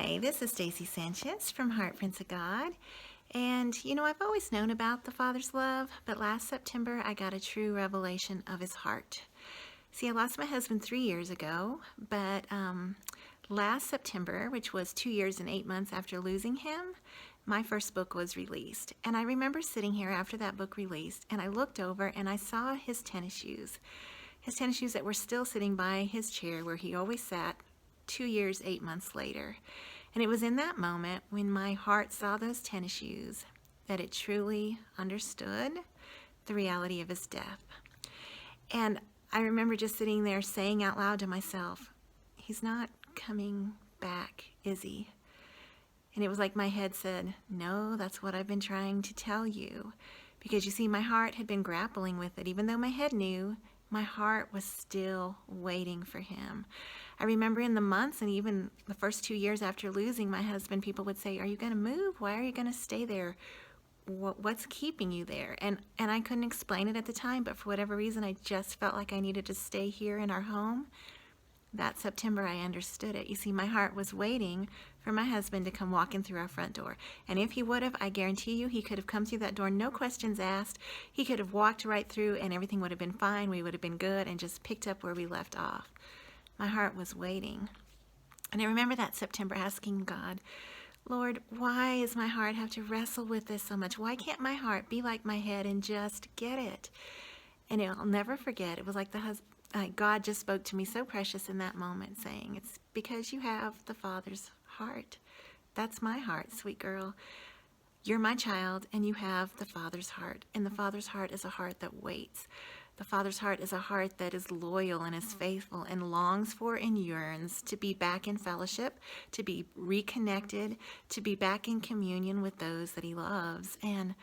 Hi, this is Stacy Sanchez from Heart Prince of God. And I've always known about the Father's love, but last September I got a true revelation of his heart. See, I lost my husband 3 years ago, but last September, which was 2 years and 8 months after losing him, my first book was released. And I remember sitting here after that book released, and I looked over and I saw his tennis shoes. His tennis shoes that were still sitting by his chair where he always sat 2 years, 8 months later. And it was in that moment when my heart saw those tennis shoes that it truly understood the reality of his death. And I remember just sitting there saying out loud to myself, he's not coming back, is he? And it was like my head said, no, that's what I've been trying to tell you. Because you see, my heart had been grappling with it. Even though my head knew, my heart was still waiting for him. I remember in the months and even the first 2 years after losing my husband, people would say, are you going to move? Why are you going to stay there? What's keeping you there? And I couldn't explain it at the time, but for whatever reason, I just felt like I needed to stay here in our home. That September, I understood it. You see, my heart was waiting for my husband to come walking through our front door. And if he would have, I guarantee you, he could have come through that door, no questions asked. He could have walked right through and everything would have been fine. We would have been good and just picked up where we left off. My heart was waiting. And I remember that September asking God, Lord, why does my heart have to wrestle with this so much? Why can't my heart be like my head and just get it? And I'll never forget, it was like God just spoke to me so precious in that moment, saying, it's because you have the Father's heart. That's my heart, sweet girl. You're my child, and you have the Father's heart. And the Father's heart is a heart that waits. The Father's heart is a heart that is loyal and is faithful and longs for and yearns to be back in fellowship, to be reconnected, to be back in communion with those that he loves. And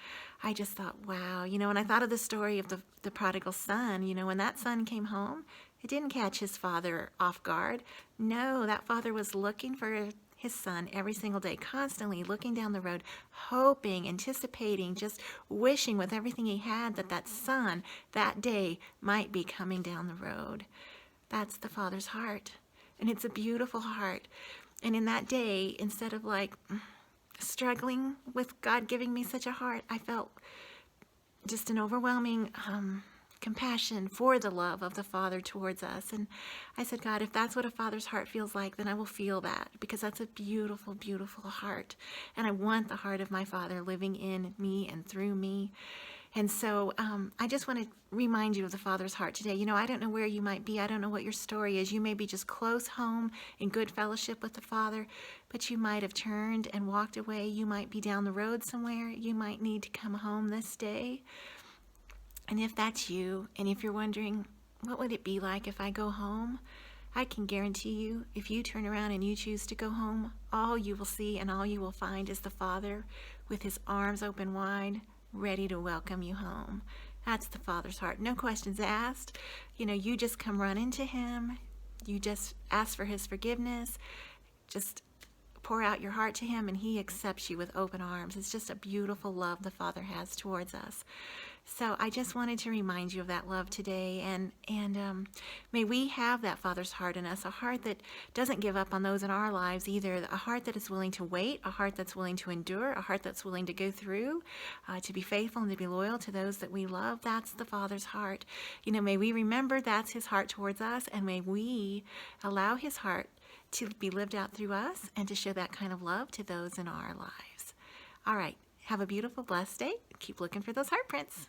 I just thought, wow, when I thought of the story of the prodigal son, when that son came home, it didn't catch his father off guard. No, that father was looking for his son every single day, constantly looking down the road, hoping, anticipating, just wishing with everything he had that son that day might be coming down the road. That's the Father's heart. And it's a beautiful heart. And in that day, instead of struggling with God giving me such a heart, I felt just an overwhelming compassion for the love of the Father towards us. And I said, God, if that's what a father's heart feels like, then I will feel that, because that's a beautiful, beautiful heart. And I want the heart of my Father living in me and through me. And so I just want to remind you of the Father's heart today. I don't know where you might be. I don't know what your story is. You may be just close home in good fellowship with the Father, but you might have turned and walked away. You might be down the road somewhere. You might need to come home this day. And if that's you, and if you're wondering, what would it be like if I go home? I can guarantee you, if you turn around and you choose to go home, all you will see and all you will find is the Father with his arms open wide, ready to welcome you home. That's the Father's heart. No questions asked. You just come running to him. You just ask for his forgiveness. Just pour out your heart to him, and he accepts you with open arms. It's just a beautiful love the Father has towards us. So I just wanted to remind you of that love today, and may we have that Father's heart in us, a heart that doesn't give up on those in our lives either, a heart that is willing to wait, a heart that's willing to endure, a heart that's willing to go through, to be faithful and to be loyal to those that we love. That's the Father's heart. May we remember that's his heart towards us, and may we allow his heart to be lived out through us and to show that kind of love to those in our lives. All right. Have a beautiful, blessed day. Keep looking for those heart prints.